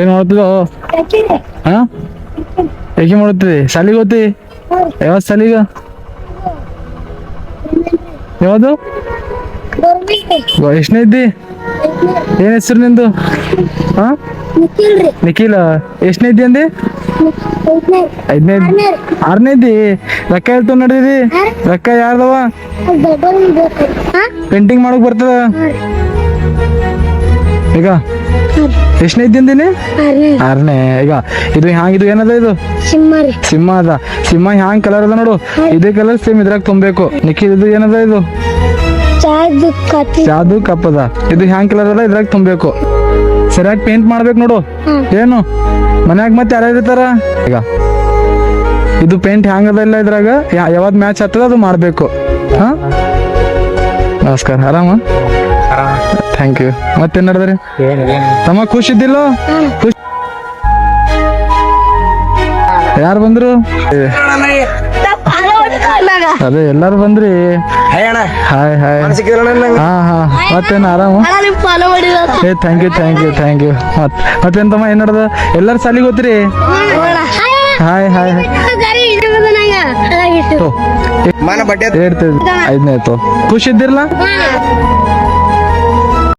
ಏನ್ ಮಾಡ್ತಿದ್ದೋ? ಹಾ ಏಕೆ ಮಾಡುತ್ತಿದೆ? ಶಾಲಿಗೆ ಹೋಗ್ತಿ? ಯಾವತ್ತು ಶಾಲಿಗ? ಯಾವುದು? ಎಷ್ಟನೇ ಇದ್ದಿ? ಏನ್ ಹೆಸರು ನಿಂದು? ಹಾ ನಿಖಿಲ. ಎಷ್ಟನೇ ಇದ್ದಿ ಅಂದಿ? 5ನೇ. 6ನೇ ಇದ್ದಿ? ರೊಕ್ಕ ಎಲ್ತು ನಡೆದಿದಿ? ರೊಕ್ಕ ಯಾರ್ದವ? ಪೇಂಟಿಂಗ್ ಮಾಡಕ್ ಬರ್ತದ ಈಗ? ಎಷ್ಟನೇ ಇದ್ದಿಂದಿನಿ? 6ನೇ. ಈಗ ಇದು ಹ್ಯಾಂಗಿದು ಏನದ? ಇದು ಸಿಂಹ ಅದ. ಸಿಂಹ ಹ್ಯಾಂಗ್ ಕಲರ್ ಅದ ನೋಡು, ಇದೇ ಕಲರ್ ಸೇಮ್ ಇದ್ರಾಗ ತುಂಬಬೇಕು. ನಿಖಿಲ್ ಇದು ಏನದ? ಇದು ಜಾದು ಕಪ್ಪದ. ಇದು ಹ್ಯಾಂಗ್ ಕಲರ್ ಅದ, ಇದ್ರಾಗ ತುಂಬಬೇಕು. ಸರಿಯಾಗಿ ಪೇಂಟ್ ಮಾಡ್ಬೇಕು ನೋಡು. ಏನು ಮನ್ಯಾಗ ಮತ್ತೆ ಯಾರು ಇರ್ತಾರ? ಈಗ ಇದು ಪೇಂಟ್ ಹ್ಯಾಂಗ್ ಅದ ಇಲ್ಲ ಇದ್ರಾಗ, ಯಾವ್ದು ಮ್ಯಾಚ್ ಆಗ್ತದ ಅದು ಮಾಡ್ಬೇಕು. ಹಾ ನಮಸ್ಕಾರ. ಆರಾಮ? Thank you. ಮತ್ತೇನ್ ನಡೆದ್ರಿ ತಮ್ಮ? ಖುಷ್ ಇದ್ದಿಲ್ಲ? ಖುಷ್. ಯಾರು ಬಂದ್ರು? ಅದೇ ಎಲ್ಲಾರು ಬಂದ್ರಿ. Hi hi. ಹಾ ಹಾ. ಮತ್ತೇನು ಆರಾಮ? Thank you. ಮತ್ತೇನ್ ತಮ್ಮ ಏನ್ ನಡ್ದ? ಎಲ್ಲಾರು ಸಾಲಿಗೆ ಹೋಗ್ತೀರಿ? Hi hi. 5ನೇ ಆಯ್ತು. ಖುಷ್ ಇದ್ದಿರ್ಲ?